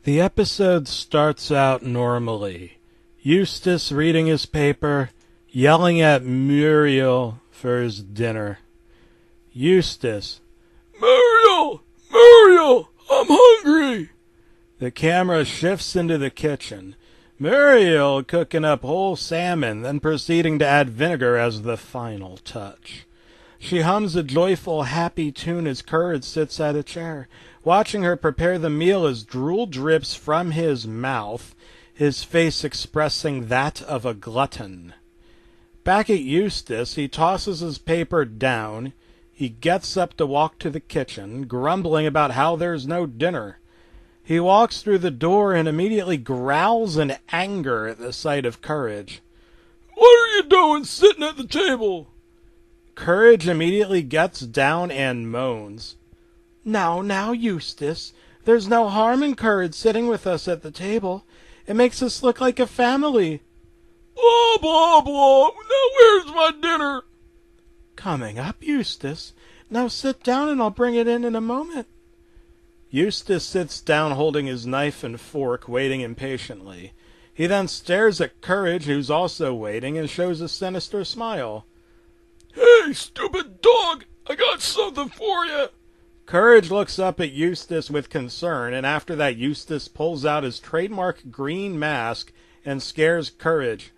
The episode starts out normally. Eustace reading his paper, yelling at Muriel for his dinner. Eustace: "Muriel! Muriel! I'm hungry!" The camera shifts into the kitchen. Muriel cooking up whole salmon, then proceeding to add vinegar as the final touch. She hums a joyful, happy tune as Courage sits at a chair, watching her prepare the meal as drool drips from his mouth, his face expressing that of a glutton. Back at Eustace, he tosses his paper down. He gets up to walk to the kitchen, grumbling about how there's no dinner. He walks through the door and immediately growls in anger at the sight of Courage. "What are you doing sitting at the table?" Courage immediately gets down and moans. Now, Eustace, there's no harm in Courage sitting with us at the table. It makes us look like a family." "Blah, blah, blah. Now where's my dinner?" "Coming up, Eustace. Now sit down and I'll bring it in a moment." Eustace sits down holding his knife and fork, waiting impatiently. He then stares at Courage, who's also waiting, and shows a sinister smile. "Hey, stupid dog! I got something for you!" Courage looks up at Eustace with concern, and after that Eustace pulls out his trademark green mask and scares Courage.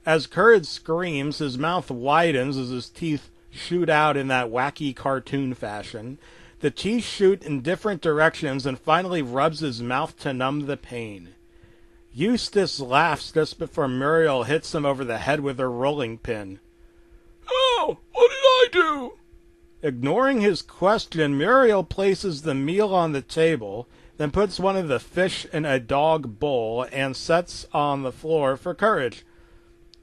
As Courage screams, his mouth widens as his teeth shoot out in that wacky cartoon fashion. The teeth shoot in different directions and finally rubs his mouth to numb the pain. Eustace laughs just before Muriel hits him over the head with her rolling pin. "Oh, what did I do?" Ignoring his question, Muriel places the meal on the table, then puts one of the fish in a dog bowl and sets on the floor for Courage.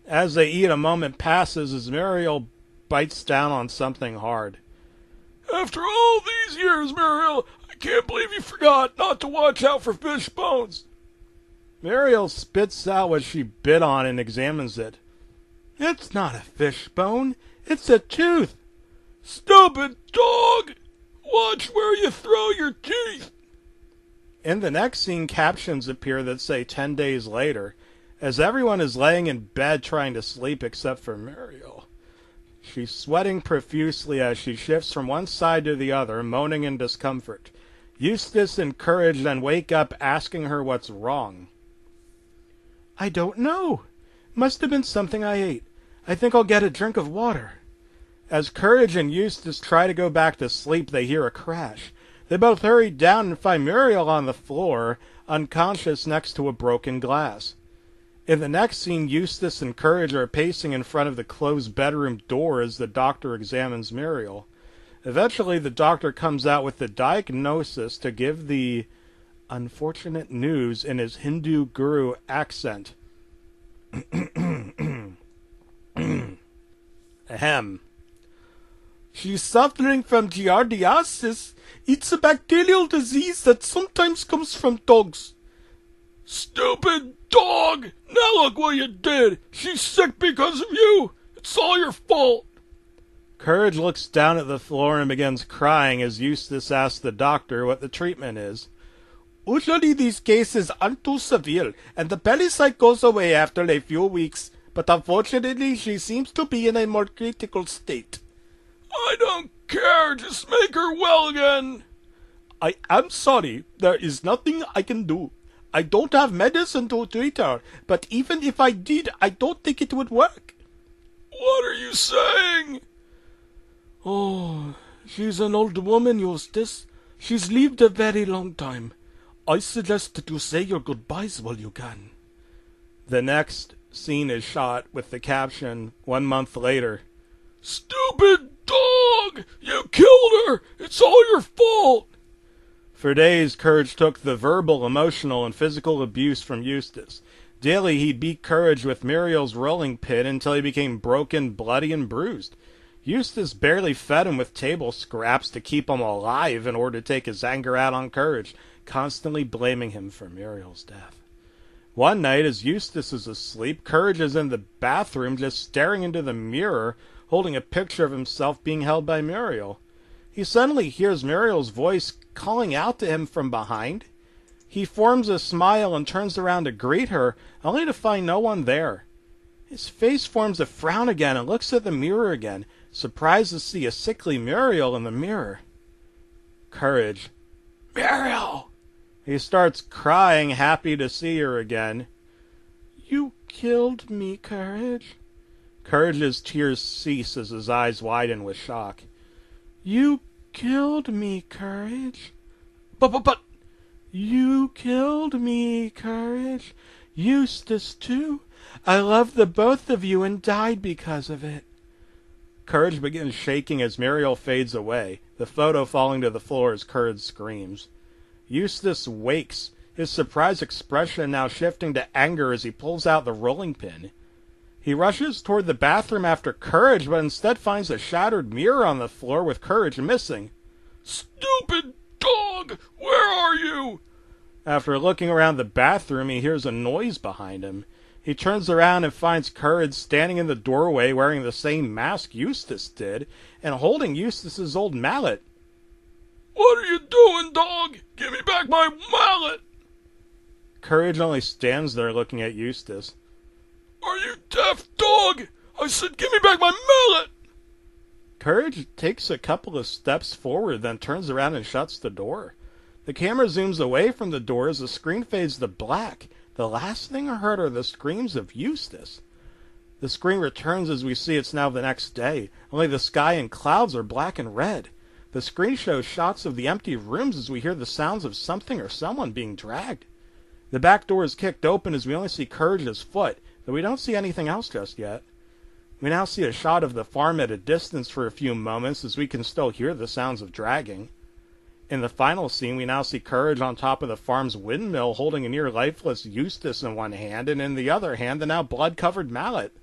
As they eat, a moment passes as Muriel bites down on something hard. "After all these years, Muriel, I can't believe you forgot not to watch out for fish bones." Muriel spits out what she bit on and examines it. "It's not a fish bone. It's a tooth." "Stupid dog! Watch where you throw your teeth!" In the next scene, captions appear that say 10 days later, as everyone is laying in bed trying to sleep except for Muriel. She's sweating profusely as she shifts from one side to the other, moaning in discomfort. Eustace and Courage then wake up asking her what's wrong. "I don't know. Must have been something I ate. I think I'll get a drink of water." As Courage and Eustace try to go back to sleep, they hear a crash. They both hurry down and find Muriel on the floor, unconscious next to a broken glass. In the next scene, Eustace and Courage are pacing in front of the closed bedroom door as the doctor examines Muriel. Eventually, the doctor comes out with the diagnosis to give the unfortunate news in his Hindu guru accent. Ahem. "She's suffering from giardiasis. It's a bacterial disease that sometimes comes from dogs." "Stupid dog! Now look what you did! She's sick because of you! It's all your fault!" Courage looks down at the floor and begins crying as Eustace asks the doctor what the treatment is. "Usually these cases aren't too severe, and the parasite goes away after a few weeks, but unfortunately she seems to be in a more critical state." "I don't care, just make her well again." "I am sorry, there is nothing I can do. I don't have medicine to treat her, but even if I did, I don't think it would work." "What are you saying?" "Oh, she's an old woman, Eustace. She's lived a very long time. I suggest that you say your goodbyes while you can." The next scene is shot with the caption, 1 month later. "Stupid dog! You killed her! It's all your fault!" For days, Courage took the verbal, emotional, and physical abuse from Eustace. Daily, he beat Courage with Muriel's rolling pin until he became broken, bloody, and bruised. Eustace barely fed him with table scraps to keep him alive in order to take his anger out on Courage, constantly blaming him for Muriel's death. One night, as Eustace is asleep, Courage is in the bathroom just staring into the mirror, holding a picture of himself being held by Muriel. He suddenly hears Muriel's voice calling out to him from behind. He forms a smile and turns around to greet her, only to find no one there. His face forms a frown again and looks at the mirror again, surprised to see a sickly Muriel in the mirror. Courage. Muriel! He starts crying, happy to see her again. You killed me, Courage. Courage's tears cease as his eyes widen with shock. You killed me, Courage. But... You killed me, Courage. Eustace, too. I loved the both of you and died because of it. Courage begins shaking as Muriel fades away, the photo falling to the floor as Courage screams. Eustace wakes, his surprised expression now shifting to anger as he pulls out the rolling pin. He rushes toward the bathroom after Courage, but instead finds a shattered mirror on the floor with Courage missing. Stupid dog! Where are you? After looking around the bathroom, he hears a noise behind him. He turns around and finds Courage standing in the doorway wearing the same mask Eustace did, and holding Eustace's old mallet. What are you doing, dog? Give me back my mallet! Courage only stands there looking at Eustace. Are you deaf, dog? I said give me back my mallet! Courage takes a couple of steps forward, then turns around and shuts the door. The camera zooms away from the door as the screen fades to black. The last thing I heard are the screams of Eustace. The screen returns as we see it's now the next day. Only the sky and clouds are black and red. The screen shows shots of the empty rooms as we hear the sounds of something or someone being dragged. The back door is kicked open as we only see Courage's foot, though we don't see anything else just yet. We now see a shot of the farm at a distance for a few moments as we can still hear the sounds of dragging. In the final scene, we now see Courage on top of the farm's windmill holding a near-lifeless Eustace in one hand and in the other hand the now blood-covered mallet.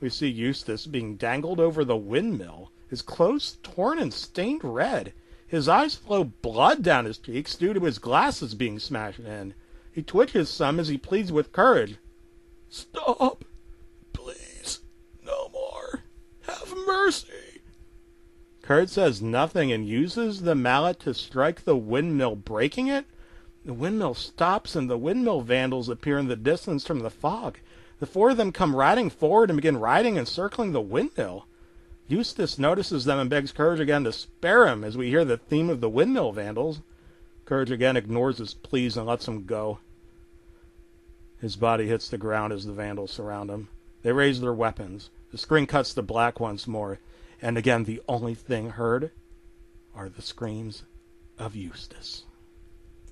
We see Eustace being dangled over the windmill, his clothes torn and stained red. His eyes flow blood down his cheeks due to his glasses being smashed in. He twitches some as he pleads with Courage. Stop! Please! No more! Have mercy! Courage says nothing and uses the mallet to strike the windmill, breaking it. The windmill stops and the windmill vandals appear in the distance from the fog. The four of them come riding forward and begin riding and circling the windmill. Eustace notices them and begs Courage again to spare him as we hear the theme of the windmill vandals. Courage again ignores his pleas and lets him go. His body hits the ground as the vandals surround him. They raise their weapons. The screen cuts to black once more, and again the only thing heard are the screams of Eustace.